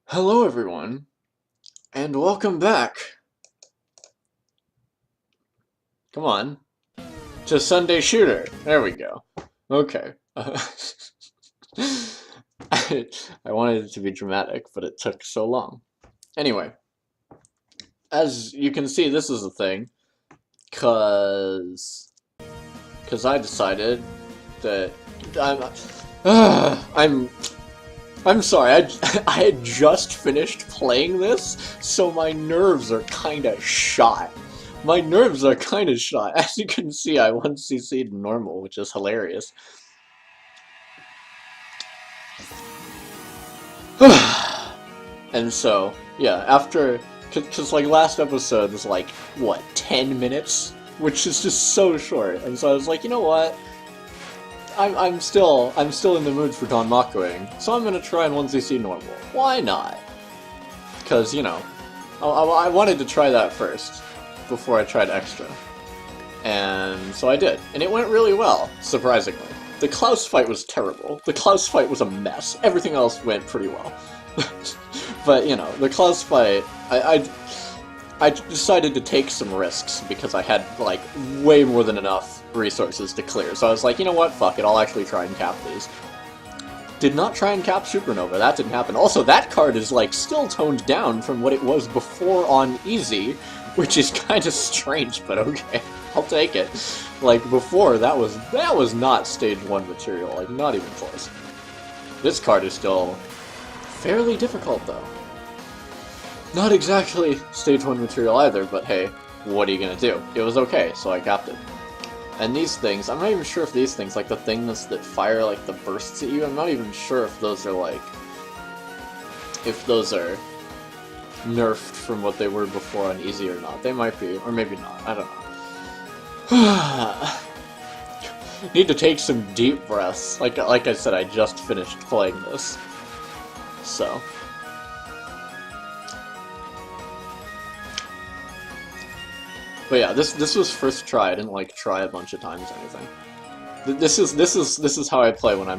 Hello everyone, and welcome back. Come on, to Sunday Shooter. There we go. Okay. I wanted it to be dramatic, but it took so long. Anyway, as you can see, this is a thing, cause I decided that I'm I'm I'm sorry. I had just finished playing this, so my nerves are kind of shot. My nerves are kind of shot. As you can see, I 1cc'd normal, which is hilarious. And so, yeah, after, cause like last episode was like, what, 10 minutes? Which is just so short. And so I was like, you know what? I'm still in the mood for Don Makoing, so I'm gonna try and 1cc normal. Why not? Cause, you know, I wanted to try that first, before I tried extra. And so I did, and it went really well, surprisingly. The Klaus fight was terrible. The Klaus fight was a mess. Everything else went pretty well. But, you know, the Klaus fight, I decided to take some risks because I had, like, way more than enough resources to clear. So I was like, you know what, fuck it, I'll actually try and cap these. Did not try and cap Supernova, that didn't happen. Also, that card is, like, still toned down from what it was before on Easy, which is kind of strange, but okay, I'll take it. Like, before, that was not Stage 1 material, like, not even close. This card is still fairly difficult, though. Not exactly Stage 1 material either, but hey, what are you gonna do? It was okay, so I capped it. And these things, I'm not even sure if these things, like the things that fire like the bursts at you, I'm not even sure if those are like, if those are nerfed from what they were before on Easy or not. They might be, or maybe not, I don't know. Need to take some deep breaths. Like I said, I just finished playing this. So. But yeah, this was first try. I didn't like try a bunch of times or anything. This is how I play when I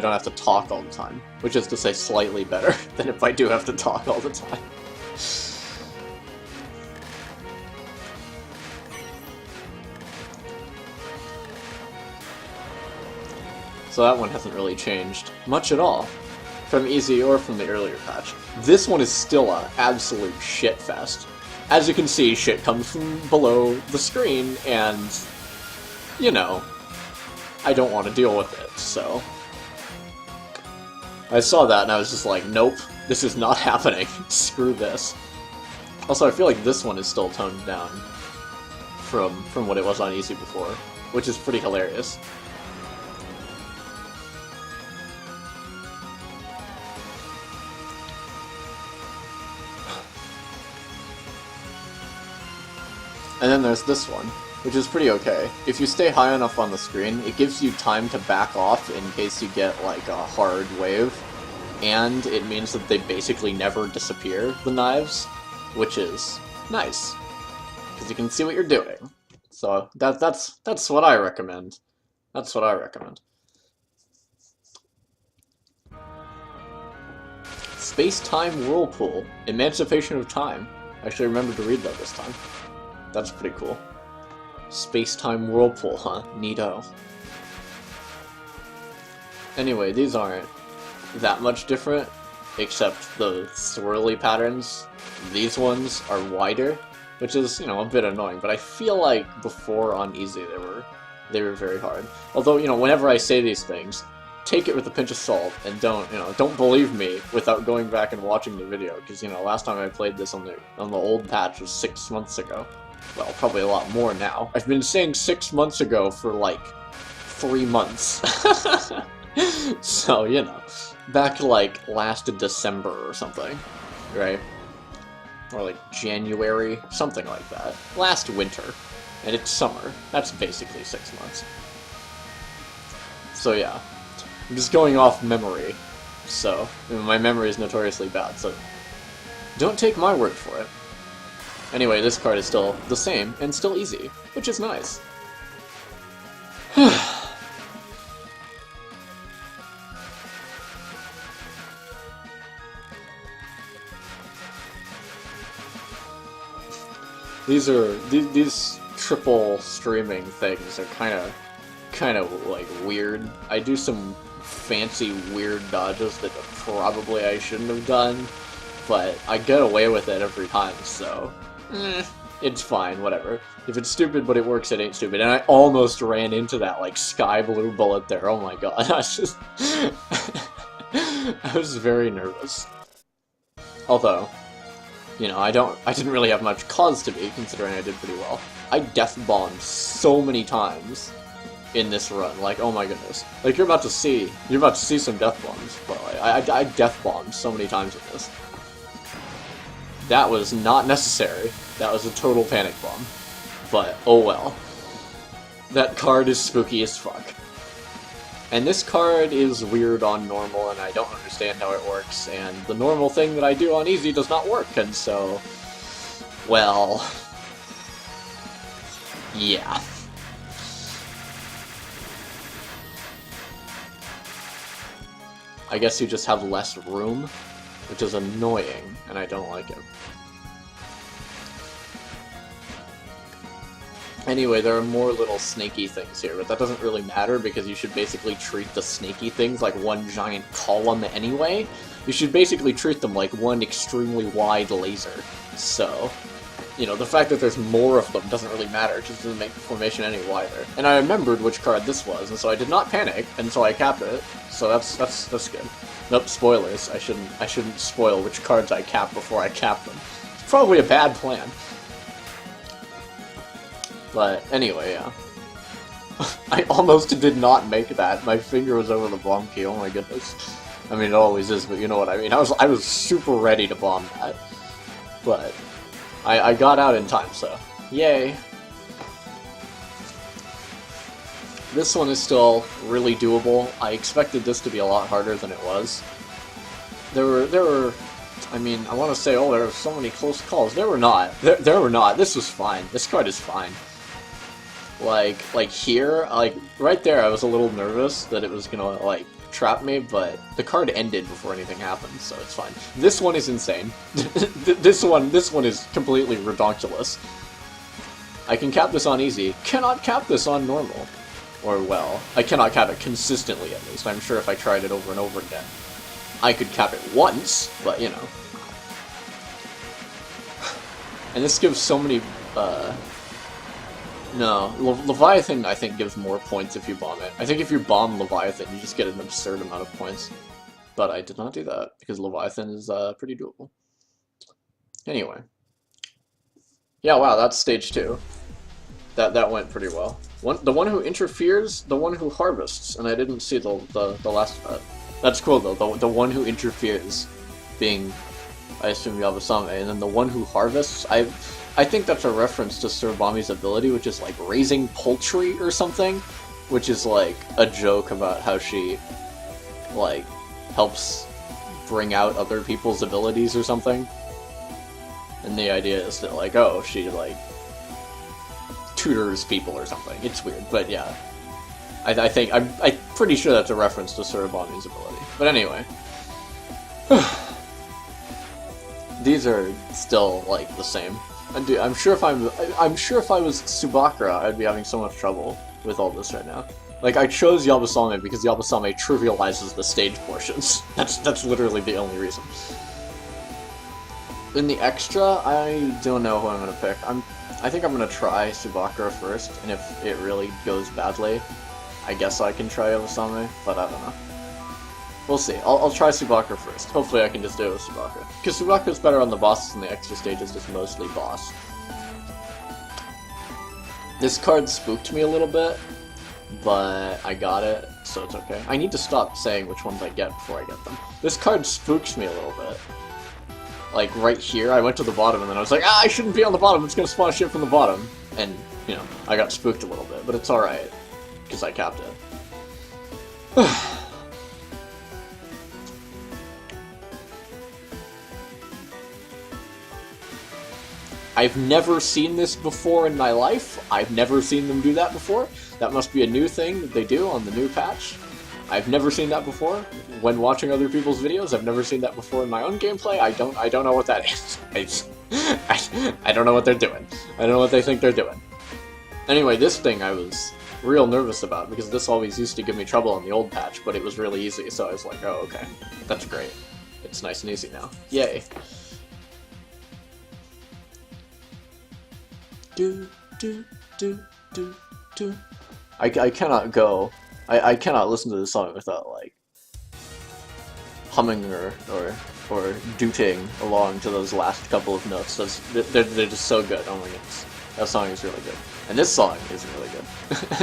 don't have to talk all the time, which is to say slightly better than if I do have to talk all the time. So that one hasn't really changed much at all from Easy or from the earlier patch. This one is still an absolute shitfest. As you can see, shit comes from below the screen, and, you know, I don't want to deal with it, so. I saw that and I was just like, nope, this is not happening. Screw this. Also, I feel like this one is still toned down from what it was on Easy before, which is pretty hilarious. And then there's this one, which is pretty okay. If you stay high enough on the screen, it gives you time to back off in case you get, like, a hard wave. And it means that they basically never disappear, the knives, which is nice. Because you can see what you're doing. So, that's what I recommend. That's what I recommend. Space-Time Whirlpool. Emancipation of Time. I actually remembered to read that this time. That's pretty cool. Space-Time Whirlpool, huh? Neato. Anyway, these aren't that much different, except the swirly patterns. These ones are wider, which is, you know, a bit annoying, but I feel like before on Easy they were very hard. Although, you know, whenever I say these things, take it with a pinch of salt, and don't believe me without going back and watching the video, because, you know, last time I played this on the old patch was 6 months ago. Well, probably a lot more now. I've been saying 6 months ago for, like, 3 months. So, you know, back, like, last December or something, right? Or, like, January, something like that. Last winter. And it's summer. That's basically 6 months. So, yeah. I'm just going off memory. So, my memory is notoriously bad, so don't take my word for it. Anyway, this card is still the same, and still easy, which is nice. These triple streaming things are kind of like weird. I do some fancy weird dodges that probably I shouldn't have done, but I get away with it every time, so it's fine, whatever. If it's stupid but it works, it ain't stupid. And I almost ran into that like sky blue bullet there. Oh my god, I was just I was very nervous. Although, you know, I didn't really have much cause to be, considering I did pretty well. I death bombed so many times in this run, like, oh my goodness. Like, you're about to see some death bombs, but like, I death bombed so many times with this. That was not necessary. That was a total panic bomb. But, oh well. That card is spooky as fuck. And this card is weird on normal, and I don't understand how it works, and the normal thing that I do on easy does not work, and so... well... yeah. I guess you just have less room, which is annoying, and I don't like it. Anyway, there are more little snaky things here, but that doesn't really matter because you should basically treat the snaky things like one giant column anyway. You should basically treat them like one extremely wide laser. So, you know, the fact that there's more of them doesn't really matter, it just doesn't make the formation any wider. And I remembered which card this was, and so I did not panic, and so I capped it. So that's good. Nope, spoilers. I shouldn't spoil which cards I cap before I cap them. It's probably a bad plan. But anyway, yeah. I almost did not make that. My finger was over the bomb key, oh my goodness. I mean, it always is, but you know what I mean. I was super ready to bomb that. But I got out in time, so yay. This one is still really doable. I expected this to be a lot harder than it was. There were I mean, I want to say, oh, there were so many close calls. There were not. There were not. This was fine. This card is fine. Like here, like, right there, I was a little nervous that it was gonna, like, trap me, but the card ended before anything happened, so it's fine. This one is insane. This one is completely redonkulous. I can cap this on easy. Cannot cap this on normal. Or, well, I cannot cap it consistently, at least. I'm sure if I tried it over and over again, I could cap it once, but, you know. And this gives so many, no, Leviathan, I think, gives more points if you bomb it. I think if you bomb Leviathan, you just get an absurd amount of points. But I did not do that, because Leviathan is, pretty doable. Anyway. Yeah, wow, that's stage 2. That went pretty well. The one who interferes, the one who harvests, and I didn't see the last part. That's cool, though, the one who interferes being, I assume, Yabusame, and then the one who harvests, I think that's a reference to Surabami's ability, which is like raising poultry or something, which is like a joke about how she, like, helps bring out other people's abilities or something. And the idea is that, like, oh, she, like, tutors people or something. It's weird, but yeah. I'm pretty sure that's a reference to Surabami's ability. But anyway. These are still, like, the same. I'm sure if I was Subakra, I'd be having so much trouble with all this right now. Like, I chose Yabusame because Yabusame trivializes the stage portions. That's literally the only reason. In the extra, I don't know who I'm gonna pick. I think I'm gonna try Subakra first, and if it really goes badly, I guess I can try Yabusame, but I don't know. We'll see. I'll try Subakra first. Hopefully I can just do it with Subakra. Because Subakra's better on the bosses and the extra stage is just mostly boss. This card spooked me a little bit, but I got it, so it's okay. I need to stop saying which ones I get before I get them. This card spooks me a little bit. Like, right here, I went to the bottom and then I was like, ah, I shouldn't be on the bottom, it's gonna spawn shit from the bottom. And, you know, I got spooked a little bit, but it's alright, because I capped it. I've never seen this before in my life. I've never seen them do that before. That must be a new thing that they do on the new patch. I've never seen that before when watching other people's videos. I've never seen that before in my own gameplay. I don't know what that is. I don't know what they're doing. I don't know what they think they're doing. Anyway, this thing I was real nervous about, because this always used to give me trouble on the old patch, but it was really easy, so I was like, oh, okay. That's great. It's nice and easy now. Yay. Do, do, do, do, do. I cannot go... I cannot listen to this song without, like, humming or dooting along to those last couple of notes. They're just so good. Oh my goodness. That song is really good. And this song is really good.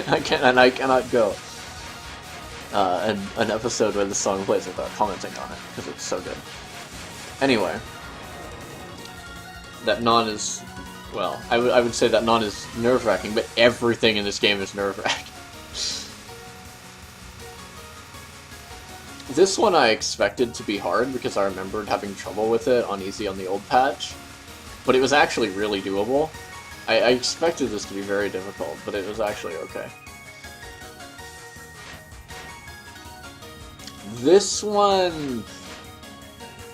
I cannot go an episode where this song plays without commenting on it, because it's so good. Anyway, that non is, well, I would say that non is nerve-wracking, but everything in this game is nerve-wracking. This one I expected to be hard because I remembered having trouble with it on easy on the old patch, but it was actually really doable. I expected this to be very difficult, but it was actually okay. This one...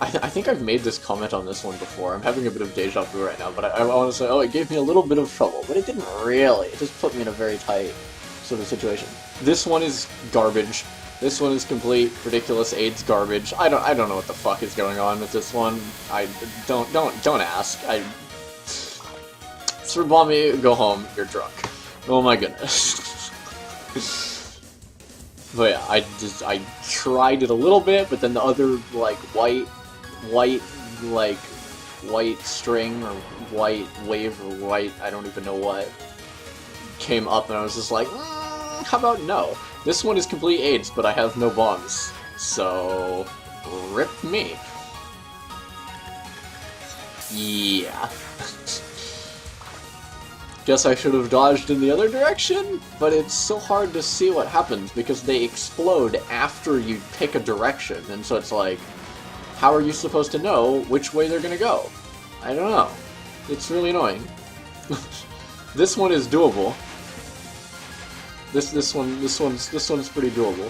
I think I've made this comment on this one before. I'm having a bit of deja vu right now, but I want to say, oh, it gave me a little bit of trouble, but it didn't really. It just put me in a very tight sort of situation. This one is garbage. This one is complete ridiculous AIDS garbage. I don't know what the fuck is going on with this one. Don't ask. Sir Bommy, go home. You're drunk. Oh my goodness. But yeah, I tried it a little bit, but then the other like white string or white wave or white, I don't even know what, came up and I was just like, how about no? This one is complete AIDS, but I have no bombs, so rip me. Yeah. Guess I should have dodged in the other direction, but it's so hard to see what happens because they explode after you pick a direction, and so it's like, how are you supposed to know which way they're gonna go? I don't know. It's really annoying. This one is doable. This one's pretty doable.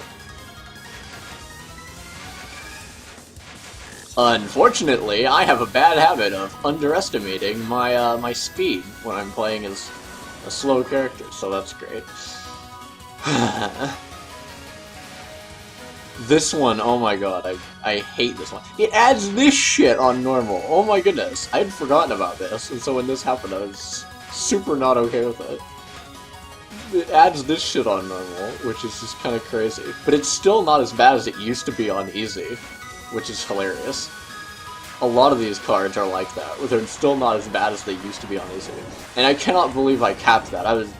Unfortunately, I have a bad habit of underestimating my my speed when I'm playing as a slow character, so that's great. This one, oh my god, I hate this one. It adds this shit on normal. Oh my goodness, I had forgotten about this, and so when this happened, I was super not okay with it. It adds this shit on normal, which is just kind of crazy. But it's still not as bad as it used to be on easy, which is hilarious. A lot of these cards are like that, where they're still not as bad as they used to be on easy. And I cannot believe I capped that. I was...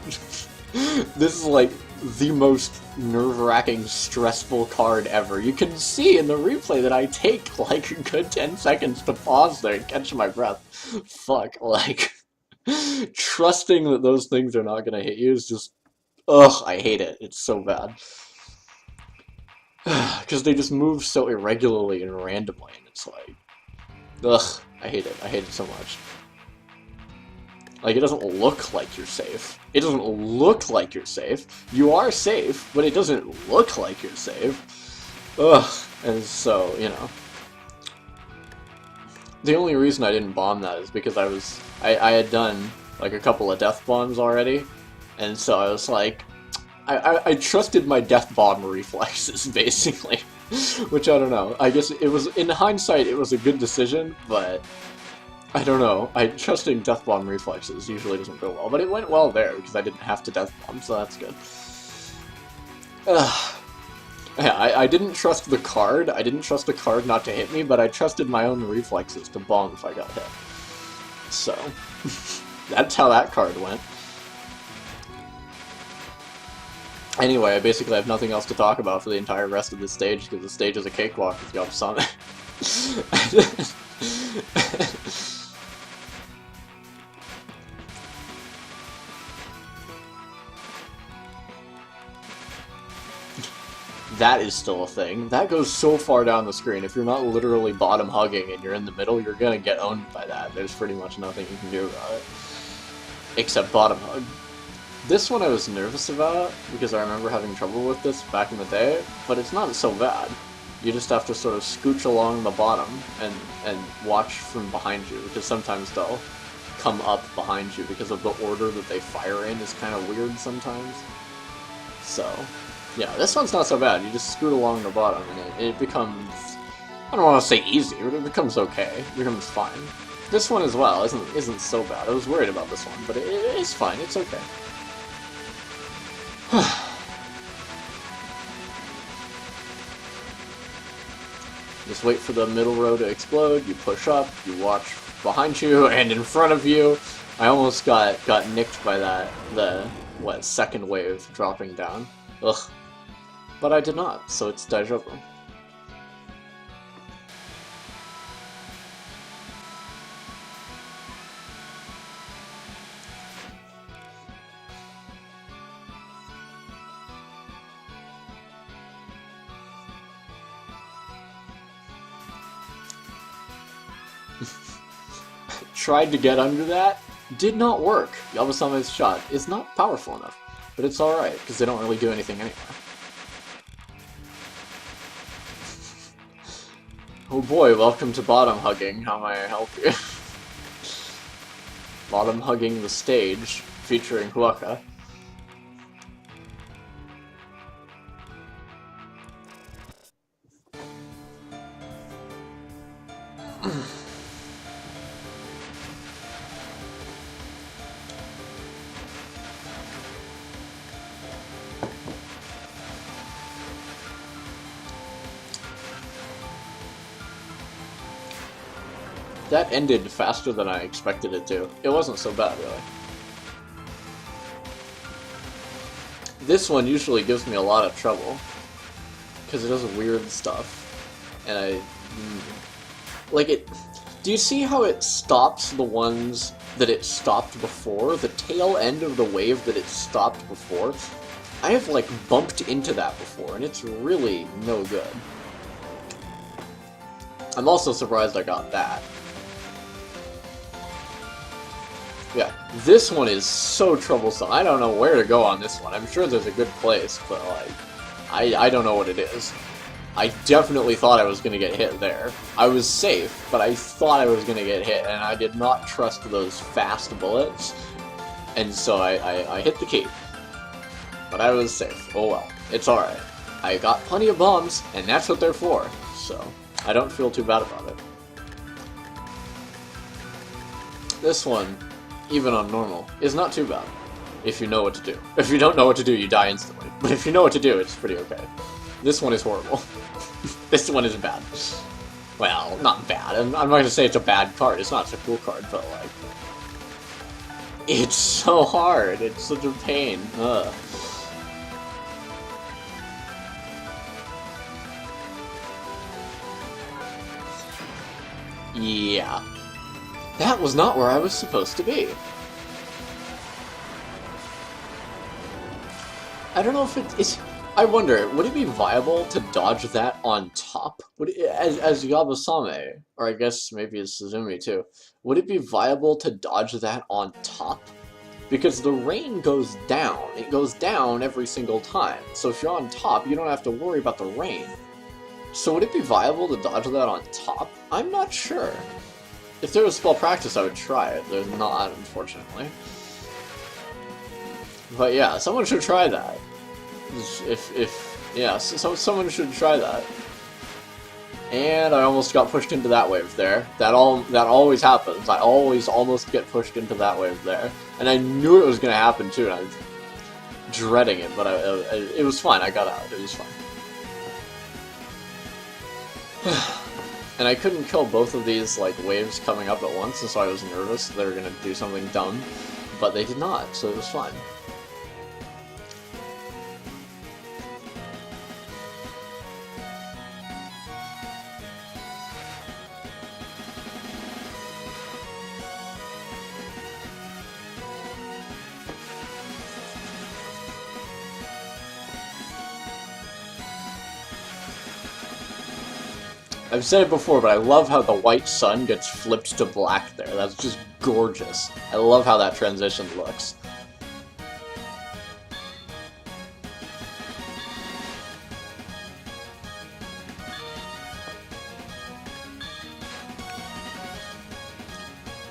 This is like the most nerve-wracking, stressful card ever. You can see in the replay that I take like a good 10 seconds to pause there and catch my breath. Fuck, like... Trusting that those things are not gonna hit you is just... Ugh, I hate it. It's so bad. Because they just move so irregularly and randomly, and it's like... Ugh, I hate it. I hate it so much. Like, it doesn't look like you're safe. It doesn't look like you're safe. You are safe, but it doesn't look like you're safe. Ugh, and so, you know. The only reason I didn't bomb that is because I had done, like, a couple of death bombs already, and so I was like, I trusted my death bomb reflexes, basically. Which, I don't know. I guess it was, in hindsight, it was a good decision, but I don't know. Trusting death bomb reflexes usually doesn't go well, but it went well there, because I didn't have to death bomb, so that's good. Yeah, I didn't trust the card. I didn't trust the card not to hit me, but I trusted my own reflexes to bomb if I got hit. So, that's how that card went. Anyway, I basically have nothing else to talk about for the entire rest of this stage, because the stage is a cakewalk with Yob Summit. That is still a thing. That goes so far down the screen. If you're not literally bottom hugging and you're in the middle, you're gonna get owned by that. There's pretty much nothing you can do about it. Except bottom hug. This one I was nervous about, because I remember having trouble with this back in the day, but it's not so bad. You just have to sort of scooch along the bottom and watch from behind you, because sometimes they'll come up behind you because of the order that they fire in is kind of weird sometimes. So, yeah, this one's not so bad. You just scoot along the bottom and it becomes, I don't want to say easy, but it becomes okay. It becomes fine. This one as well isn't so bad. I was worried about this one, but it is fine. It's okay. Just wait for the middle row to explode, you push up, you watch behind you and in front of you. I almost got nicked by the second wave dropping down. Ugh. But I did not, so it's deja vu. Tried to get under that, did not work. Yabusame's shot is not powerful enough, but it's alright, because they don't really do anything anyway. Oh boy, welcome to bottom hugging. How may I help you? Bottom hugging the stage, featuring Huaka. That ended faster than I expected it to. It wasn't so bad, really. This one usually gives me a lot of trouble, because it does weird stuff, and like it... Do you see how it stops the ones that it stopped before? The tail end of the wave that it stopped before? I have, like, bumped into that before, and it's really no good. I'm also surprised I got that. Yeah, this one is so troublesome. I don't know where to go on this one. I'm sure there's a good place, but, like, I don't know what it is. I definitely thought I was going to get hit there. I was safe, but I thought I was going to get hit, and I did not trust those fast bullets, and so I hit the key. But I was safe. Oh well. It's alright. I got plenty of bombs, and that's what they're for, so I don't feel too bad about it. This one, even on normal, is not too bad, if you know what to do. If you don't know what to do, you die instantly. But if you know what to do, it's pretty okay. This one is horrible. This one is bad. Well, not bad. I'm not going to say it's a bad card. It's not such a cool card, but, like... It's so hard. It's such a pain. Ugh. Yeah. That was not where I was supposed to be. I don't know if it's... I wonder, would it be viable to dodge that on top? Would it, as Yabusame, or I guess maybe it's Suzumi too, would it be viable to dodge that on top? Because the rain goes down. It goes down every single time. So if you're on top, you don't have to worry about the rain. So would it be viable to dodge that on top? I'm not sure. If there was spell practice, I would try it. There's not, unfortunately. But yeah, someone should try that. Yeah, so someone should try that. And I almost got pushed into that wave there. That always happens. I always almost get pushed into that wave there. And I knew it was going to happen too, and I was dreading it, but it was fine. I got out. It was fine. And I couldn't kill both of these like waves coming up at once, and so I was nervous that they were going to do something dumb. But they did not, so it was fine. I've said it before, but I love how the white sun gets flipped to black there. That's just gorgeous. I love how that transition looks.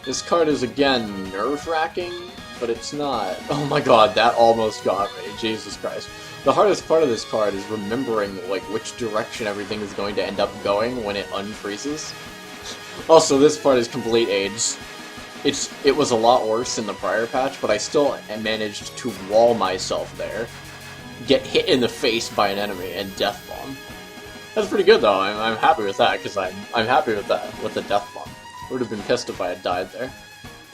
This card is again nerve-wracking, but it's not. Oh my god, that almost got me. Jesus Christ. The hardest part of this card is remembering like which direction everything is going to end up going when it unfreezes. Also, this part is complete AIDS. It was a lot worse in the prior patch, but I still managed to wall myself there, get hit in the face by an enemy, and death bomb. That's pretty good though. I'm happy with that because I'm happy with that with the death bomb. I would have been pissed if I had died there,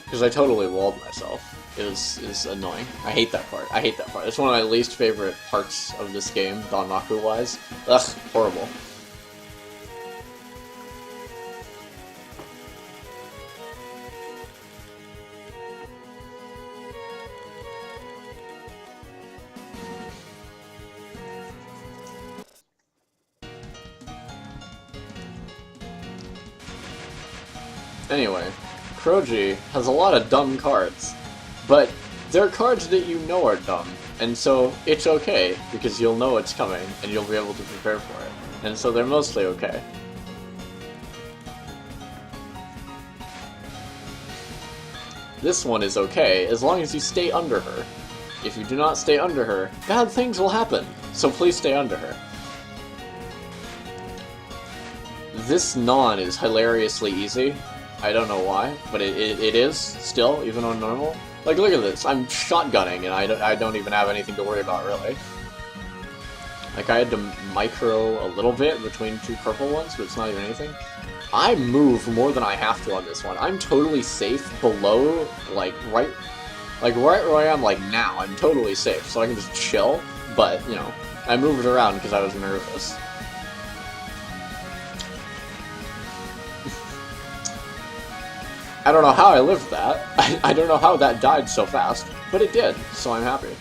because I totally walled myself. It is annoying. I hate that part. I hate that part. It's one of my least favorite parts of this game, Danmaku wise. Ugh, horrible. Anyway, Kroji has a lot of dumb cards, but they're cards that you know are dumb, and so it's okay, because you'll know it's coming, and you'll be able to prepare for it, and so they're mostly okay. This one is okay, as long as you stay under her. If you do not stay under her, bad things will happen, so please stay under her. This non is hilariously easy. I don't know why, but it is, still, even on normal. Like, look at this, I'm shotgunning, and I don't even have anything to worry about, really. Like, I had to micro a little bit between two purple ones, but it's not even anything. I move more than I have to on this one. I'm totally safe below, like, right where I am, like, now. I'm totally safe, so I can just chill, but, you know, I moved around because I was nervous. I don't know how I lived that. I don't know how that died so fast, but it did, so I'm happy.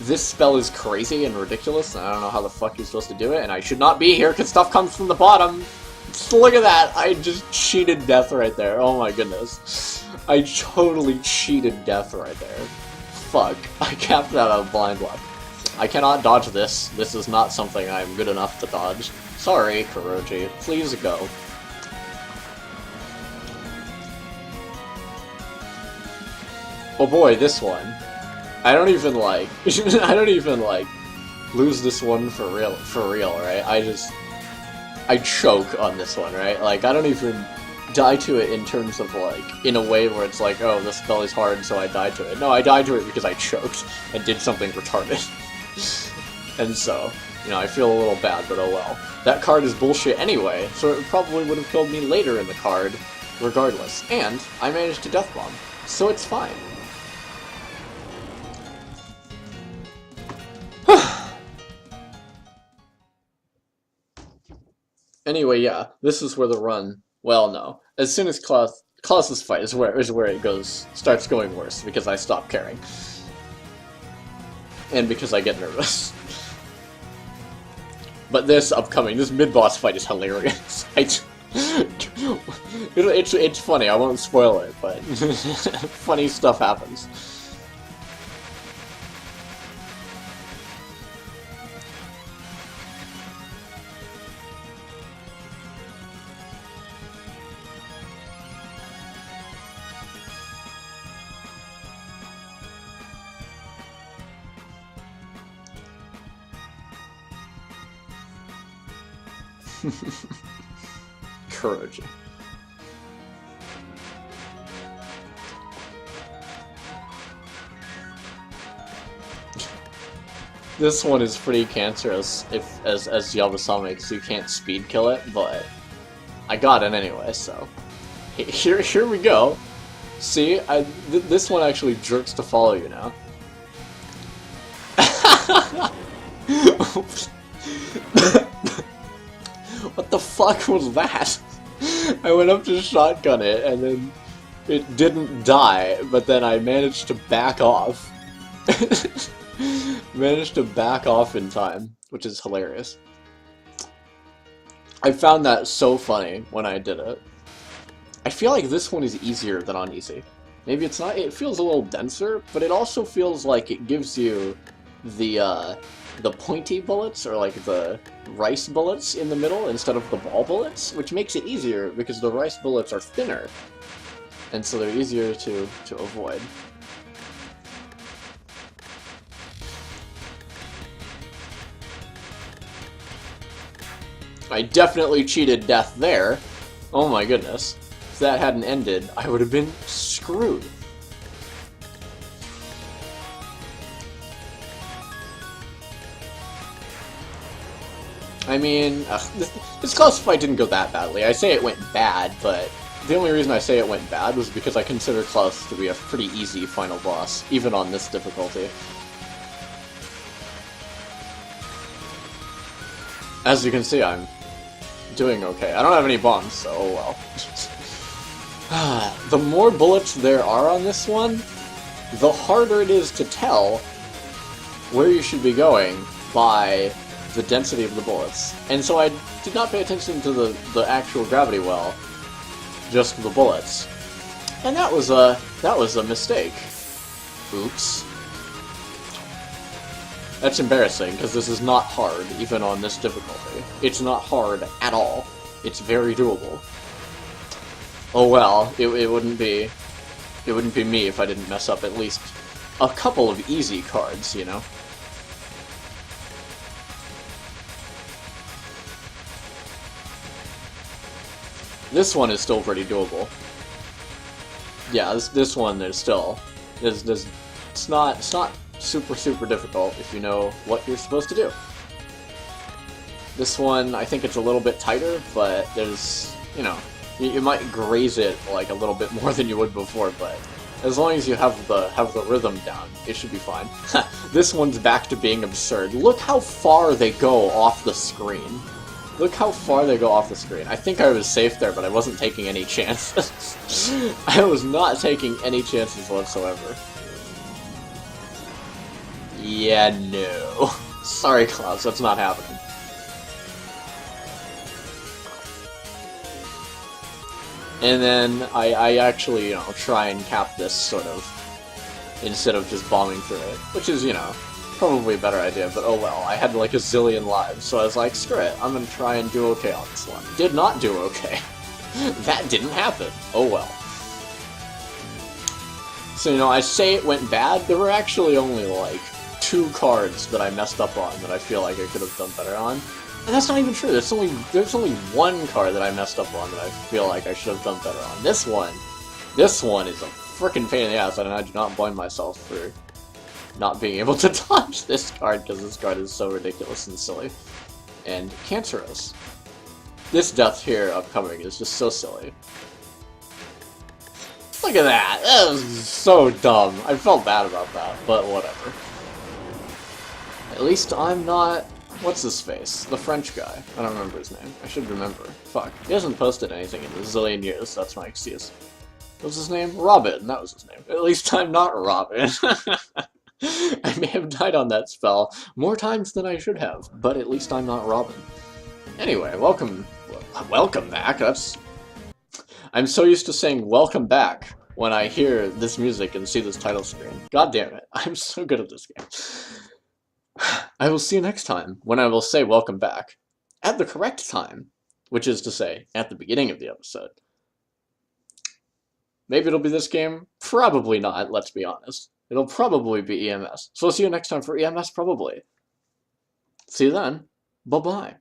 This spell is crazy and ridiculous, and I don't know how the fuck you're supposed to do it, and I should not be here because stuff comes from the bottom. Just look at that! I just cheated death right there. Oh my goodness. I totally cheated death right there. Fuck. I capped that out of blind luck. I cannot dodge this. This is not something I'm good enough to dodge. Sorry, Kuroji. Please go. Oh boy, this one. I don't even like lose this one for real, right? I choke on this one, right? Like, I don't even die to it in terms of, like, in a way where it's like, oh, this spell is hard, so I died to it. No, I died to it because I choked and did something retarded. And so, you know, I feel a little bad, but oh well. That card is bullshit anyway, so it probably would have killed me later in the card, regardless. And I managed to death bomb, so it's fine. Anyway, yeah, this is where the run. Well, no. As soon as Klaus's fight is where it starts going worse, because I stop caring. And because I get nervous. But this mid-boss fight is hilarious. It's funny, I won't spoil it, but funny stuff happens. Courage. This one is pretty cancerous as Yabasame, because you can't speed kill it, but I got it anyway, so here we go. See, this one actually jerks to follow you now. What the fuck was that? I went up to shotgun it, and then it didn't die, but then I managed to back off. Managed to back off in time, which is hilarious. I found that so funny when I did it. I feel like this one is easier than on easy. Maybe it's not. It feels a little denser, but it also feels like it gives you the pointy bullets, or like the rice bullets in the middle instead of the ball bullets, which makes it easier because the rice bullets are thinner. and so they're easier to avoid. I definitely cheated death there. Oh my goodness. If that hadn't ended, I would have been screwed. I mean, this close fight didn't go that badly. I say it went bad, but the only reason I say it went bad was because I consider Klaus to be a pretty easy final boss, even on this difficulty. As you can see, I'm doing okay. I don't have any bombs, so oh well. The more bullets there are on this one, the harder it is to tell where you should be going by the density of the bullets. And so I did not pay attention to the actual gravity well, just the bullets. And that was a mistake. Oops. That's embarrassing, because this is not hard, even on this difficulty. It's not hard at all. It's very doable. Oh well, it wouldn't be me if I didn't mess up at least a couple of easy cards, you know? This one is still pretty doable. Yeah, this one is still it's not super difficult if you know what you're supposed to do. This one, I think it's a little bit tighter, but there's, you know, you might graze it like a little bit more than you would before, but as long as you have the rhythm down, it should be fine. This one's back to being absurd. Look how far they go off the screen. Look how far they go off the screen. I think I was safe there, but I wasn't taking any chances. I was not taking any chances whatsoever. Yeah, no. Sorry, Klaus, that's not happening. And then I actually, you know, try and cap this sort of, instead of just bombing through it, which is, you know, probably a better idea, but oh well. I had like a zillion lives, so I was like, screw it, I'm gonna try and do okay on this one. Did not do okay. That didn't happen. Oh well. So, you know, I say it went bad, there were actually only like 2 cards that I messed up on that I feel like I could have done better on. And that's not even true. There's only 1 card that I messed up on that I feel like I should have done better on. This one is a freaking pain in the ass, and I do not blame myself for not being able to dodge this card, because this card is so ridiculous and silly. And cancerous. This death here upcoming is just so silly. Look at that! That was so dumb. I felt bad about that, but whatever. At least I'm not... What's his face? The French guy. I don't remember his name. I should remember. Fuck. He hasn't posted anything in a zillion years, that's my excuse. What's his name? Robin. That was his name. At least I'm not Robin. I may have died on that spell more times than I should have, but at least I'm not Robin. Anyway, welcome back. I'm so used to saying welcome back when I hear this music and see this title screen. God damn it, I'm so good at this game. I will see you next time, when I will say welcome back, at the correct time, which is to say, at the beginning of the episode. Maybe it'll be this game? Probably not, let's be honest. It'll probably be EMS. So I'll see you next time for EMS, probably. See you then. Bye-bye.